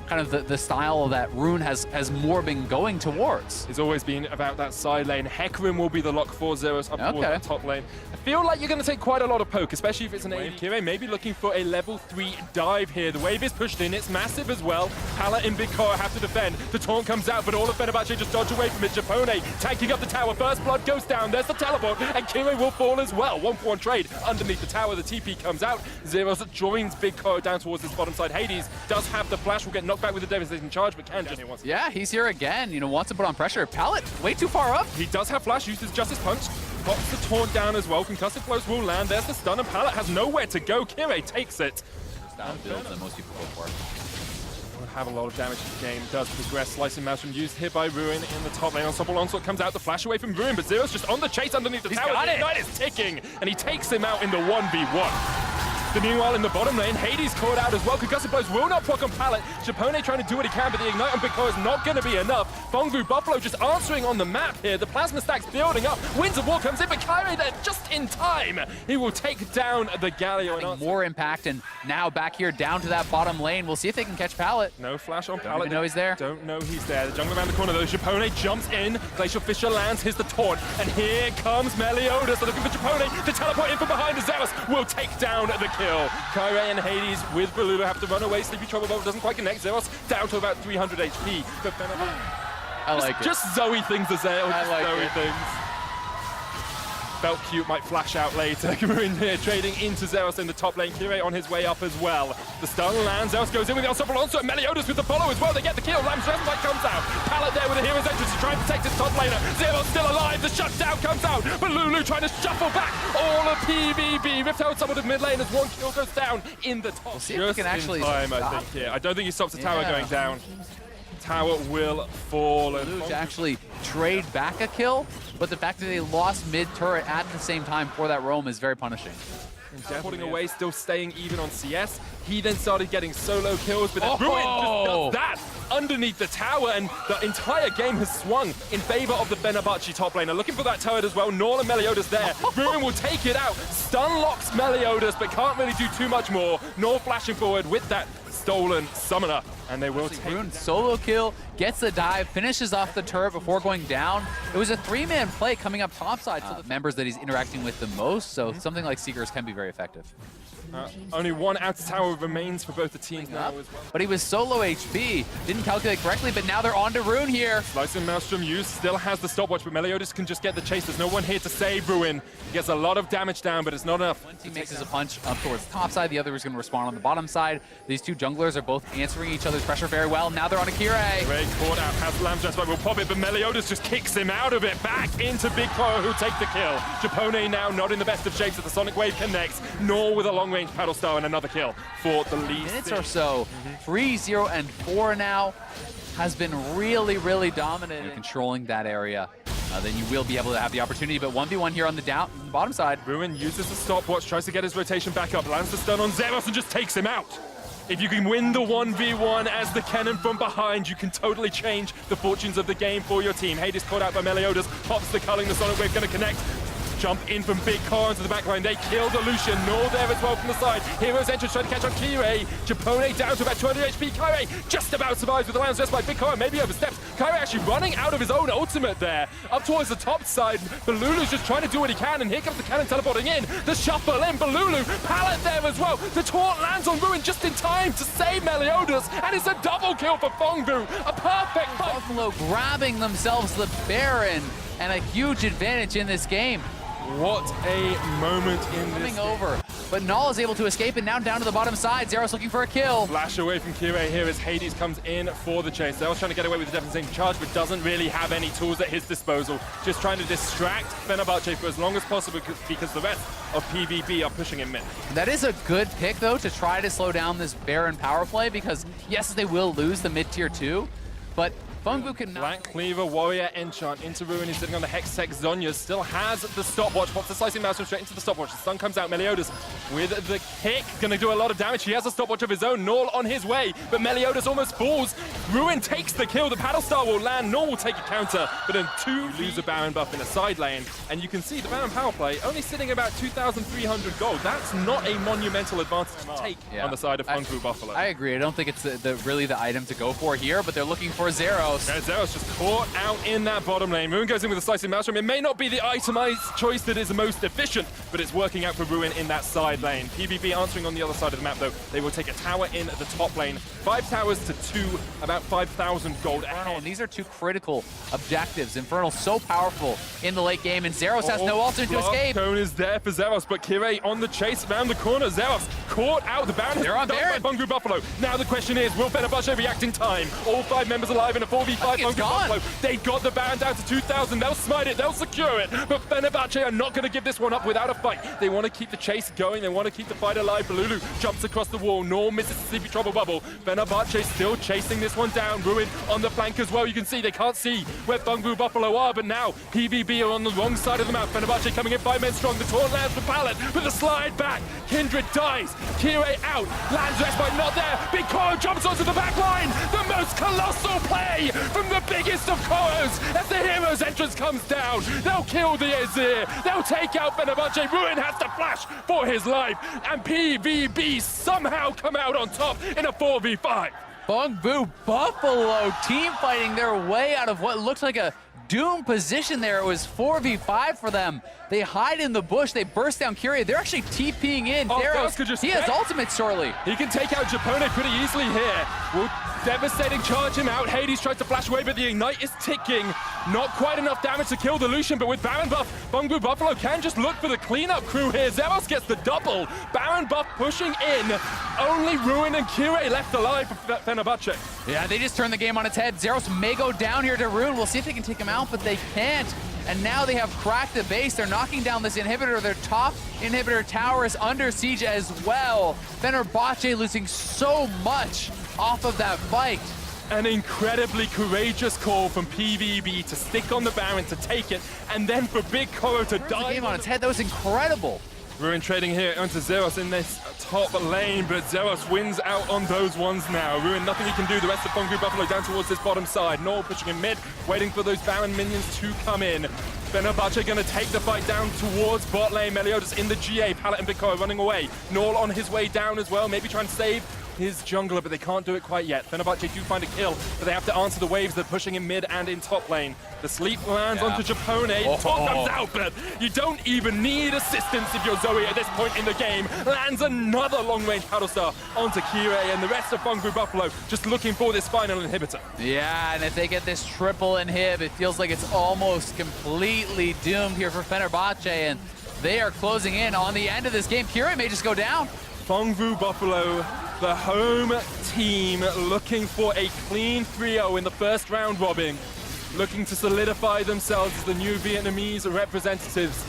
kind of the style that Rune has more been going towards. It's always been about that side lane. Hecarim will be the lock for Zeros up towards the top lane. I feel like you're going to take quite a lot of poke, especially if it's an AD. Kire maybe looking for a level 3 dive here. The wave is pushed in. It's massive as well. Pala and Big Koro have to defend. The taunt comes out, but all of Fenerbahce just dodge away from it. Japone tanking up the tower. First blood goes down. There's the teleport, and Kire will fall as well. 1-for-1 trade underneath the tower. The TP comes out. Zeros joins Big Koro down towards this bottom side. Hades does have the flash. Will get knocked back with the devastating charge, but can just... Yeah, he's here again. You know, wants to put on pressure. Pallet way too far up. He does have flash. Uses Justice Punch. Pops the taunt down as well. Concussive blows will land. There's the stun, and Pallet has nowhere to go. Kire takes it. Down builds that most people go for. Will have a lot of damage to the game. Does progress. Slicing Maelstrom used here by Ruin in the top lane. Ensemble Onslaught comes out. The flash away from Ruin, but Zero's just on the chase underneath the tower. The Ignite is ticking, and he takes him out in the 1v1. Meanwhile, in the bottom lane, Hades caught out as well. Concussive blows will not proc on Pallet. Japone trying to do what he can, but the Ignite on Big Koro is not going to be enough. Fongvu Buffalo just answering on the map here. The Plasma Stack's building up. Winds of War comes in, but Kire there just in time. He will take down the Galio. More impact, and now back here down to that bottom lane. We'll see if they can catch Pallet. No flash on Pallet. Don't even know he's there. Don't know he's there. The jungle around the corner though. Japone jumps in. Glacial Fissure lands. Here's the taunt. And here comes Meliodas. They're looking for Japone. The teleport in from behind. Zeros will take down the kill. Kire and Hades with Balulu have to run away. Sleepy Trouble Bolt doesn't quite connect. Zeros down to about 300 HP. But I like it. Just Zoe things as Zale. I like Zoe it. things. Felt cute, might flash out later. Ruin here trading into Zeros in the top lane. Kire on his way up as well. The stun lands. Zeros goes in with the Ensemble Onslaught. Meliodas with the follow as well. They get the kill. Lamb's Respite comes out. Pallet there with a hero's entrance to try and protect his top laner. Zeros still alive. The shutdown comes out. But Lulu trying to shuffle back all of PVB. Rift out someone of mid lane as one kill goes down in the top. We'll see if we can actually I think here. I don't think he stops the tower going down. Tower will fall. To actually trade back a kill, but the fact that they lost mid-turret at the same time for that roam is very punishing. Putting away, still staying even on CS. He then started getting solo kills, but then Ruin just does that underneath the tower, and the entire game has swung in favor of the Fenerbahce top laner. Looking for that turret as well. Norla Meliodas there. Ruin will take it out. Stun locks Meliodas, but can't really do too much more. Nor flashing forward with that stolen summoner. And they will take Rune solo kill, gets the dive, finishes off the turret before going down. It was a 3-man play coming up topside for the members that he's interacting with the most, so something like Seekers can be very effective. Only one outer tower remains for both the teams now as well. But he was solo HP, didn't calculate correctly, but now they're on to Rune here. Slicing Maelstrom used, still has the stopwatch, but Meliodas can just get the chase. There's no one here to save Ruin. He gets a lot of damage down, but it's not enough. One team makes a punch up towards the top side, the other is going to respond on the bottom side. These two junglers are both answering each other's pressure very well. Now they're on Akira. Great caught out, has Lamb's Respite, will pop it, but Meliodas just kicks him out of it. Back into Big Koro, who take the kill. Japone now not in the best of shapes as the Sonic Wave connects, nor with a long-range paddle star and another kill for the lead. Minutes or so, 3-0 and 4 now, has been really, really dominant in controlling that area. Then you will be able to have the opportunity, but 1v1 here on the bottom side. Ruin uses the stopwatch, tries to get his rotation back up, lands the stun on Zeros and just takes him out. If you can win the 1v1 as the cannon from behind, you can totally change the fortunes of the game for your team. Hades caught out by Meliodas, pops the culling, the Sonic Wave gonna connect. Jump in from Big Koro into the backline. They kill the Lucian. Nor there as well from the side. Hero's entrance trying to catch on Kire. Japone down to about 200 HP. Kire just about survives with the Lamb's Respite. Big Koro maybe oversteps. Kire actually running out of his own ultimate there. Up towards the top side. Balulu's just trying to do what he can. And here comes the cannon teleporting in. The shuffle in. Balulu. Pallet there as well. The taunt lands on Ruin just in time to save Meliodas. And it's a double kill for Fongvu. A perfect Buffalo grabbing themselves the Baron. And a huge advantage in this game. What a moment in this Coming over, but Null is able to escape, and now down to the bottom side. Zeros looking for a kill. Flash away from Kire here as Hades comes in for the chase. Zeros trying to get away with the devastating charge, but doesn't really have any tools at his disposal. Just trying to distract Fenerbahce for as long as possible because the rest of PVB are pushing him mid. That is a good pick, though, to try to slow down this Baron power play, because yes, they will lose the mid-tier 2, but Fongvu can Black Cleaver, Warrior, Enchant into Ruin. He's sitting on the Hex Tech. Zonya still has the stopwatch. Pops the Slicing Maelstrom straight into the stopwatch. The stun comes out. Meliodas with the kick. Gonna do a lot of damage. He has a stopwatch of his own. Null on his way, but Meliodas almost falls. Ruin takes the kill. The paddle star will land. Null will take a counter, but then two lose a Baron buff in a side lane. And you can see the Baron power play only sitting about 2,300 gold. That's not a monumental advantage to take on the side of Fungu Buffalo. I agree. I don't think it's really the item to go for here, but they're looking for Zeros. Yeah, Zeros just caught out in that bottom lane. Ruin goes in with a slicing maelstrom. It may not be the itemized choice that is the most efficient, but it's working out for Ruin in that side lane. PVB answering on the other side of the map, though. They will take a tower in the top lane. 5 towers to 2, about 5,000 gold ahead. And these are two critical objectives. Infernal so powerful in the late game, and Zeros has no ultimate to escape. Cone is there for Zeros, but Kire on the chase around the corner. Zeros caught out. The Baron They're on Baron. by Fungu Buffalo. Now the question is, will Fenerbahce react in time? All 5 members alive in a 4v5 Fungu Buffalo. They got the Baron down to 2,000. They'll smite it. They'll secure it. But Fenerbahce are not going to give this one up without a fight. They want to keep the chase going. They want to keep the fight alive. Lulu jumps across the wall. Nor misses the sleepy trouble bubble. Fenerbahce still chasing this one down. Ruin on the flank as well. You can see they can't see where Fungu Buffalo are, but now PVB are on the wrong side of the map. Fenerbahce coming in 5 men strong. The taunt lands for Pallet with the slide back. Kindred dies. Kire out. Lands respite not there. Big Koro jumps onto the back line. The most colossal play from the biggest of Koros as the hero's entrance comes down. They'll kill the Azir. They'll take out Fenerbahce. Ruin has to flash for his life. And PVB somehow come out on top in a 4v5. Fungu Buffalo team fighting their way out of what looks like a doomed position there. It was 4v5 for them. They hide in the bush. They burst down Kyrie. They're actually TPing in. He has ultimate shortly. He can take out Japone pretty easily here. Will devastating charge him out. Hades tries to flash away, but the ignite is ticking. Not quite enough damage to kill the Lucian, but with Baron buff, Fungu Buffalo can just look for the cleanup crew here. Zeros gets the double. Baron buff pushing in. Only Ruin and Kyrie left alive for Fenerbahce. Yeah, they just turned the game on its head. Zeros may go down here to Ruin. We'll see if they can take him out, but they can't. And now they have cracked the base. They're knocking down this inhibitor. Their top inhibitor tower is under siege as well. Fenerbahce losing so much off of that fight. An incredibly courageous call from PVB to stick on the Baron, to take it, and then for Big Koro to die. The game on its head. That was incredible. Ruin trading here onto Zeros in this top lane, but Zeros wins out on those ones now. Ruin, nothing he can do. The rest of Fungu Buffalo down towards this bottom side. Null pushing in mid, waiting for those Baron minions to come in. Fenerbahce going to take the fight down towards bot lane. Meliodas in the GA. Pallet and Big Koro running away. Null on his way down as well, maybe trying to save his jungler, but they can't do it quite yet. Fenerbahce do find a kill, but they have to answer the waves. They're pushing in mid and in top lane. The sleep lands onto Japone. Top comes out, but you don't even need assistance if you're Zoe at this point in the game. Lands another long-range paddle star onto Kire, and the rest of Fungu Buffalo just looking for this final inhibitor. Yeah, and if they get this triple inhib, it feels like it's almost completely doomed here for Fenerbahce, and they are closing in on the end of this game. Kire may just go down. Fungu Buffalo, the home team, looking for a clean 3-0 in the first round robin, looking to solidify themselves as the new Vietnamese representatives.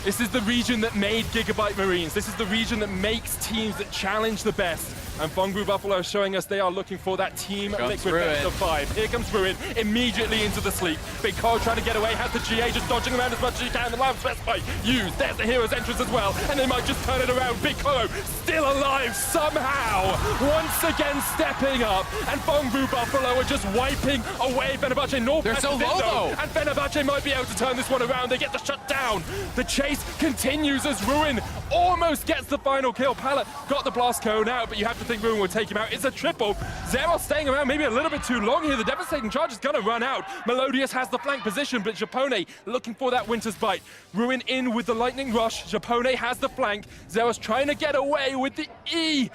This is the region that made Gigabyte Marines. This is the region that makes teams that challenge the best. And Fungu Buffalo showing us they are looking for that team liquid best of 5. Here comes Ruin, immediately into the sleep. Big Koro trying to get away, has the GA just dodging around as much as he can. The Lamb's best fight used. There's the hero's entrance as well, and they might just turn it around. Big Koro still alive somehow, once again stepping up, and Fungu Buffalo are just wiping away Fenerbahce. North. They're so low though, and Fenerbahce might be able to turn this one around. They get the shut down. The chase continues as Ruin almost gets the final kill. Pallet got the blast cone out, but you have to think Ruin will take him out. It's a triple. Zeros staying around maybe a little bit too long here. The devastating charge is gonna run out. Melodious has the flank position, but Japone looking for that Winter's Bite. Ruin in with the lightning rush. Japone has the flank. Zeros trying to get away with the E.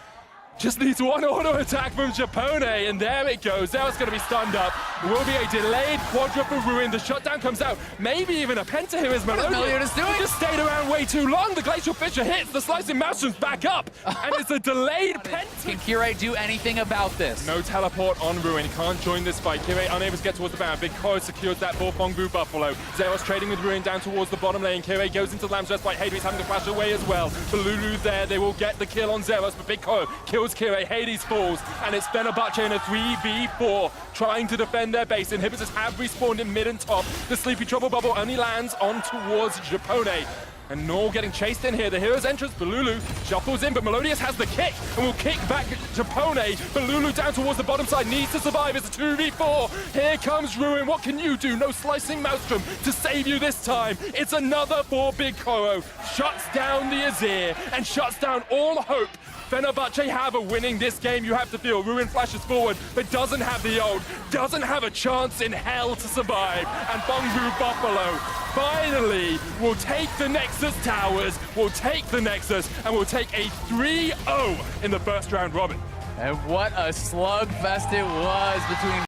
Just needs one auto attack from Japone, and there it goes. Zeros going to be stunned up. There will be a delayed quadra for Ruin. The shutdown comes out. Maybe even a penta here is Melodious. What is Melodious doing? He just stayed around way too long. The Glacial Fissure hits. The Slicing Maelstrom's back up, and it's a delayed penta. Can Kire do anything about this? No teleport on Ruin. Can't join this fight. Kire unable to get towards the Baron. Big Koro secures that for Fungu Buffalo. Zeros trading with Ruin down towards the bottom lane. Kire goes into the Lamb's Respite. Hades having to flash away as well. The Lulu there. They will get the kill on Zeros, but Big Koro kills Kire. Hades falls, and it's Fenerbahce in a 3v4 trying to defend their base. Inhibitors have respawned in mid and top. The Sleepy Trouble Bubble only lands on towards Japone. And Nor getting chased in here. The hero's entrance, Balulu shuffles in, but Melodious has the kick and will kick back to Pone. Balulu down towards the bottom side, needs to survive. It's a 2v4. Here comes Ruin. What can you do? No slicing Maelstrom to save you this time. It's another 4 big Koro. Shuts down the Azir and shuts down all hope Fenerbahce have of winning this game. You have to feel Ruin flashes forward, but doesn't have the ult, doesn't have a chance in hell to survive. And Bongbu Buffalo finally will take the Nexus towers, will take the Nexus, and will take a 3-0 in the first round robin. And what a slugfest it was between